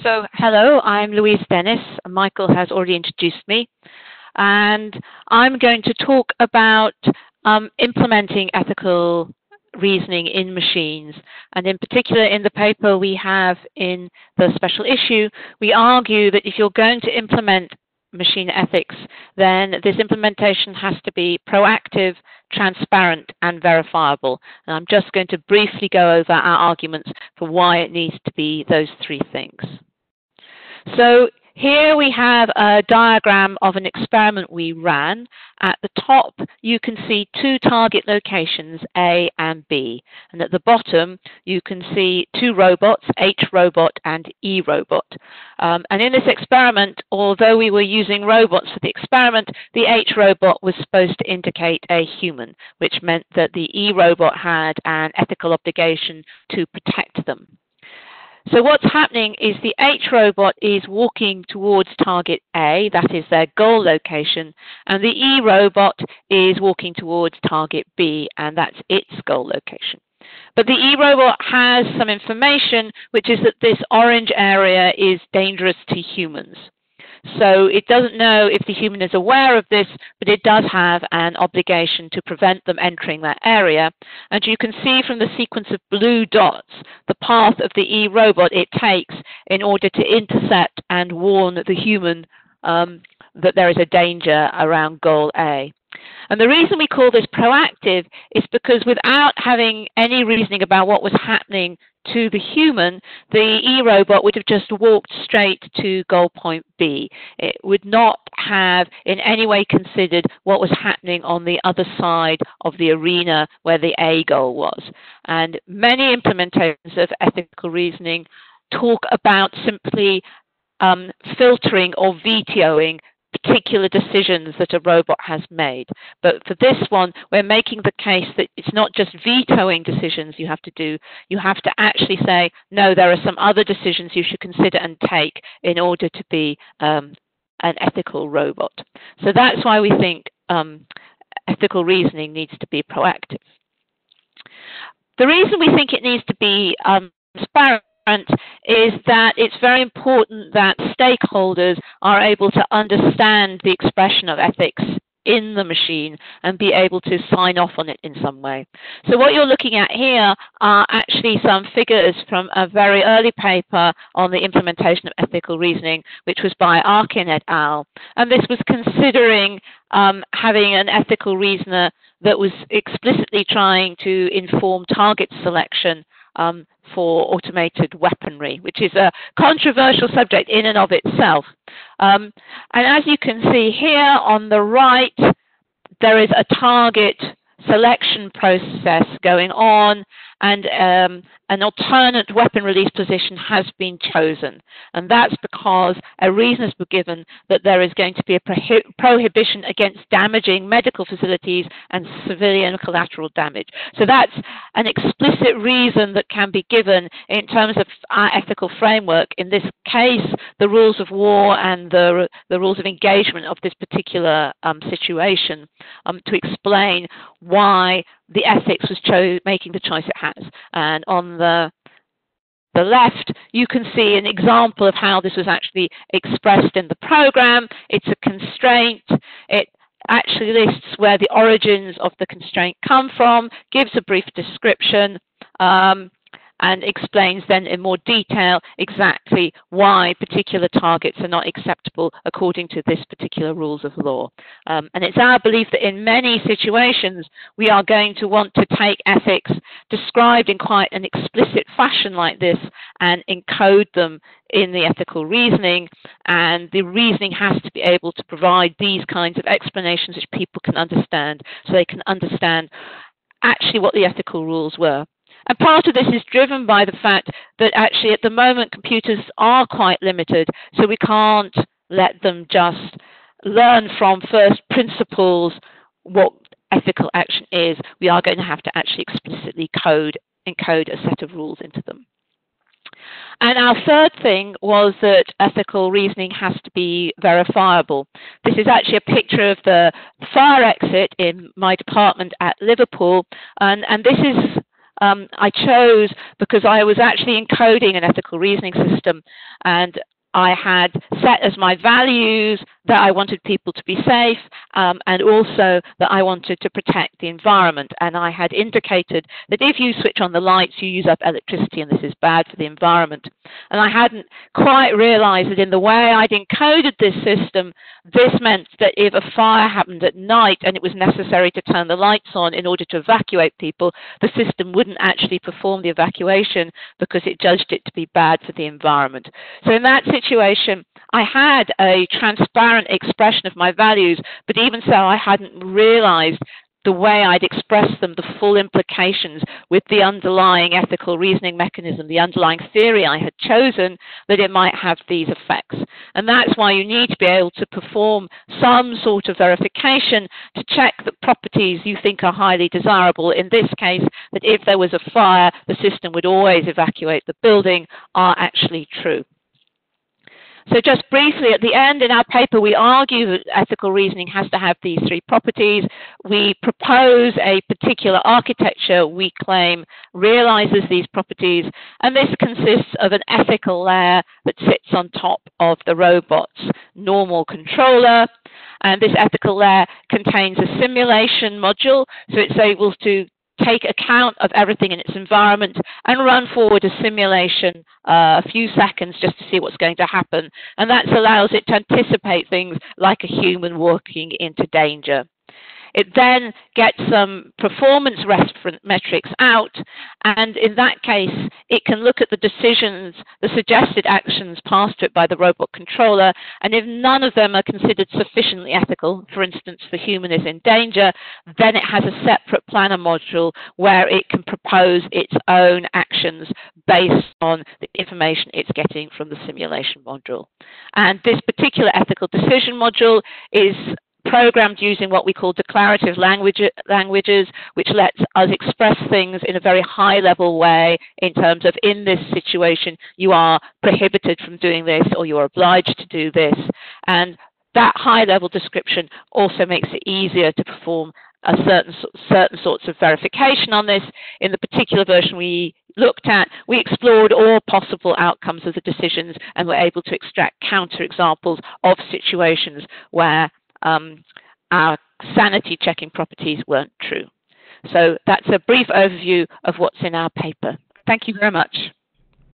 So, hello, I'm Louise Dennis. Michael has already introduced me, and I'm going to talk about implementing ethical reasoning in machines. And in particular, in the paper we have in the special issue, we argue that if you're going to implement machine ethics, then this implementation has to be proactive, transparent, and verifiable. And I'm just going to briefly go over our arguments for why it needs to be those three things. So here we have a diagram of an experiment we ran. At the top, you can see two target locations, A and B. And at the bottom, you can see two robots, H robot and E robot. And in this experiment, although we were using robots for the experiment, the H robot was supposed to indicate a human, which meant that the E robot had an ethical obligation to protect them. So what's happening is the H robot is walking towards target A, that is their goal location, and the E robot is walking towards target B, and that's its goal location. But the E robot has some information, which is that this orange area is dangerous to humans. So it doesn't know if the human is aware of this, but it does have an obligation to prevent them entering that area. And you can see from the sequence of blue dots the path of the E robot it takes in order to intercept and warn the human that there is a danger around goal A. And the reason we call this proactive is because without having any reasoning about what was happening to the human, the E-robot would have just walked straight to goal point B. It would not have in any way considered what was happening on the other side of the arena where the A goal was. And many implementations of ethical reasoning talk about simply filtering or vetoing particular decisions that a robot has made. But for this one, we're making the case that it's not just vetoing decisions you have to do, you have to actually say, no, there are some other decisions you should consider and take in order to be an ethical robot. So that's why we think ethical reasoning needs to be proactive. The reason we think it needs to be transparent is that it's very important that stakeholders are able to understand the expression of ethics in the machine and be able to sign off on it in some way. So what you're looking at here are actually some figures from a very early paper on the implementation of ethical reasoning, which was by Arkin et al. And this was considering having an ethical reasoner that was explicitly trying to inform target selection for automated weaponry, which is a controversial subject in and of itself. And as you can see here on the right, there is a target selection process going on, and an alternate weapon release position has been chosen. And that's because a reason has been given that there is going to be a prohibition against damaging medical facilities and civilian collateral damage. So that's an explicit reason that can be given in terms of our ethical framework. In this case, the rules of war and the rules of engagement of this particular situation to explain why the ethics was making the choice it has. And on the left, you can see an example of how this was actually expressed in the program. It's a constraint. It actually lists where the origins of the constraint come from, gives a brief description, and explains then in more detail exactly why particular targets are not acceptable according to this particular rules of law. And it's our belief that in many situations we are going to want to take ethics described in quite an explicit fashion like this and encode them in the ethical reasoning, and the reasoning has to be able to provide these kinds of explanations which people can understand, so they can understand actually what the ethical rules were. And part of this is driven by the fact that actually at the moment computers are quite limited, so we can't let them just learn from first principles what ethical action is. We are going to have to actually explicitly encode a set of rules into them. And our third thing was that ethical reasoning has to be verifiable. This is actually a picture of the fire exit in my department at Liverpool, and this is I chose because I was actually encoding an ethical reasoning system, and I had set as my values that I wanted people to be safe, and also that I wanted to protect the environment. And I had indicated that if you switch on the lights, you use up electricity, and this is bad for the environment. And I hadn't quite realized that in the way I'd encoded this system, this meant that if a fire happened at night and it was necessary to turn the lights on in order to evacuate people, the system wouldn't actually perform the evacuation because it judged it to be bad for the environment. So in that situation, I had a transparent expression of my values, but even so, I hadn't realized the way I'd expressed them, the full implications with the underlying ethical reasoning mechanism, the underlying theory I had chosen, that it might have these effects. And that's why you need to be able to perform some sort of verification to check that properties you think are highly desirable, in this case, that if there was a fire, the system would always evacuate the building, are actually true. So just briefly, at the end in our paper, we argue that ethical reasoning has to have these three properties. We propose a particular architecture we claim realizes these properties, and this consists of an ethical layer that sits on top of the robot's normal controller. And this ethical layer contains a simulation module, so it's able to take account of everything in its environment and run forward a simulation a few seconds just to see what's going to happen. And that allows it to anticipate things like a human walking into danger. It then gets some performance reference metrics out, and in that case, it can look at the decisions, the suggested actions passed to it by the robot controller, and if none of them are considered sufficiently ethical, for instance, the human is in danger, then it has a separate planner module where it can propose its own actions based on the information it's getting from the simulation module. And this particular ethical decision module is programmed using what we call declarative languages, which lets us express things in a very high-level way in terms of, in this situation, you are prohibited from doing this or you are obliged to do this. And that high-level description also makes it easier to perform a certain sorts of verification on this. In the particular version we looked at, we explored all possible outcomes of the decisions and were able to extract counterexamples of situations where our sanity checking properties weren't true. So that's a brief overview of what's in our paper. Thank you very much.